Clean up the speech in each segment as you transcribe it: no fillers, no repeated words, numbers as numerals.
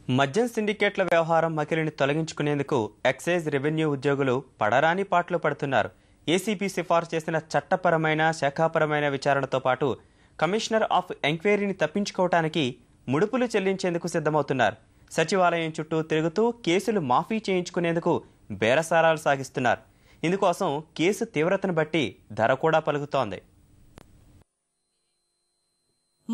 మద్యం సిండికేట్ల వ్యవహారం మకిలిని తొలగించుకునేందుకు excise revenue ఉద్యోగులు పడరాని పాటలు పడుతున్నారు. ఏసీబీ సిఫార్సు చేసిన చట్టపరమైన శాఖాపరమైన విచారణతో పాటు కమిషనర్ ఆఫ్ ఎంక్వైరీని తప్పించుకోవడానికి ముడుపులు చెల్లించేందుకు సిద్ధమవుతున్నారు. సచివాలయం చుట్టూ తిరుగుతూ కేసులు మాఫీ చేయించుకునేందుకు బేరసారాలు సాగిస్తున్నారు. ఇందుకోసం కేసు తీవ్రతను బట్టి ధర కూడా పలుకుతోంది.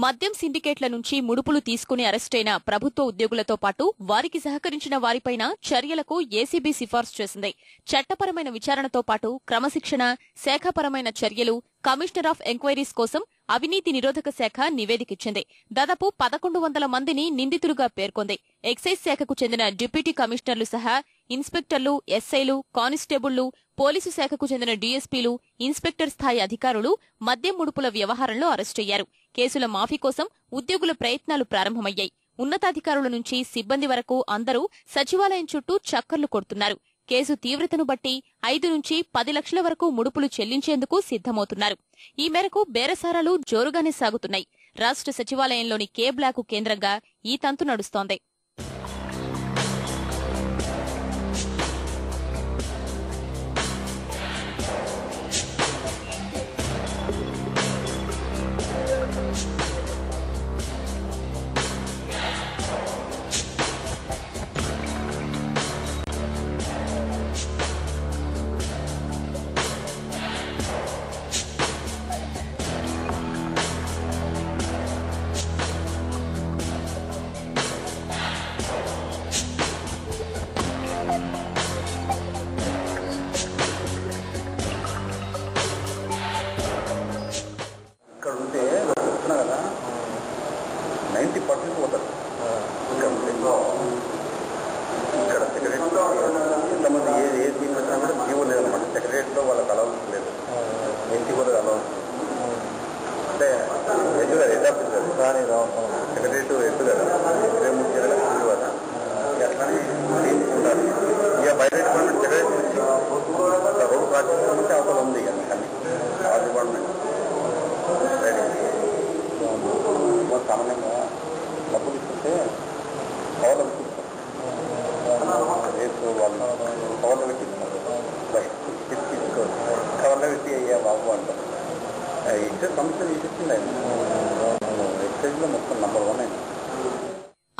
మద్యం సిండికేట్ల నుంచి ముడుపులు తీసుకుని అరెస్టైన ప్రభుత్వ ఉద్యోగులతో పాటు వారికి సహకరించిన వారిపైన చర్యలకు ఏసీబీ సిఫార్సు చేసింది. చట్టపరమైన విచారణతో పాటు క్రమశిక్షణ, శాఖాపరమైన చర్యలు, కమిషనర్ ఆఫ్ ఎంక్వైరీస్ కోసం అవినీతి నిరోధక శాఖ నివేదికిచ్చింది. దాదాపు 1100 మందిని నిందితులుగా పేర్కొంది. ఎక్సైజ్ శాఖకు చెందిన డిప్యూటీ కమిషనర్లు సహా ఇన్స్పెక్టర్లు, ఎస్ఐలు, కానిస్టేబుళ్లు, పోలీసు శాఖకు చెందిన డీఎస్పీలు, ఇన్స్పెక్టర్ స్థాయి అధికారులు మద్యం ముడుపుల వ్యవహారంలో అరెస్టయ్యారు. కేసుల మాఫీ కోసం ఉద్యోగుల ప్రయత్నాలు ప్రారంభమయ్యాయి. ఉన్నతాధికారుల నుంచి సిబ్బంది వరకు అందరూ సచివాలయం చుట్టూ చక్కర్లు కొడుతున్నారు. కేసు తీవ్రతను బట్టి 5 నుంచి 10 లక్షల వరకు ముడుపులు చెల్లించేందుకు సిద్ధమవుతున్నారు. ఈ మేరకు బేరసారాలు జోరుగానే సాగుతున్నాయి. రాష్ట్ర సచివాలయంలోని కే బ్లాకు కేంద్రంగా ఈ తంతు నడుస్తోంది. ఇక్కడ ఉంటే చెప్తున్నా కదా 90% పోతారు. ఇక్కడ సెక్రటరీ ఎంతమంది ఏ టీం వచ్చినా కూడా జీవో లేదన్నమాట. సెక్రటరీలో వాళ్ళకి అలవన్స్ లేదు, ఎన్టీ కూడా అలవన్స్ అంటే ఎటు కదా హెడ్ ఆఫీస్ కదా సెక్రటరీ ఎటు కదా 23 కదా అట్లానే ఉండాలి. ఇక బయట డిపార్ట్మెంట్ సెక్రటరీ రోడ్డు ప్రాజెక్ట్ అంటే అవతల ఉంది కానీ ఆ డిపార్ట్మెంట్ సామాన్యంగా డబ్బులు ఇస్తుంటే కవర్లో పెట్టిస్తారు. రేపు వాళ్ళు కవర్లో పెట్టిస్తారు, తీసుకోరు, కవర్లో పెట్టి అయ్యా బాబు అంటారు. ఇచ్చే సమస్యలు ఇచ్చింది ఆయన ఎక్సైజ్లో మొత్తం నంబర్ 1 అయింది.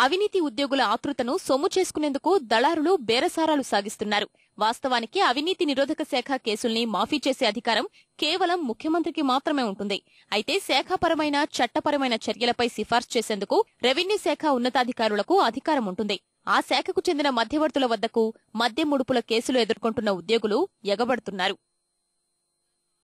అవినీతి ఉద్యోగుల ఆతృతను సొమ్ము చేసుకునేందుకు దళారులు బేరసారాలు సాగిస్తున్నారు. వాస్తవానికి అవినీతి నిరోధక శాఖ కేసుల్ని మాఫీ చేసే అధికారం కేవలం ముఖ్యమంత్రికి మాత్రమే ఉంటుంది. అయితే శాఖాపరమైన, చట్టపరమైన చర్యలపై సిఫార్సు చేసేందుకు రెవెన్యూ శాఖ ఉన్నతాధికారులకు అధికారం ఉంటుంది. ఆ శాఖకు చెందిన మధ్యవర్తుల వద్దకు మద్యం ముడుపుల కేసులు ఎదుర్కొంటున్న ఉద్యోగులు ఎగబడుతున్నారు.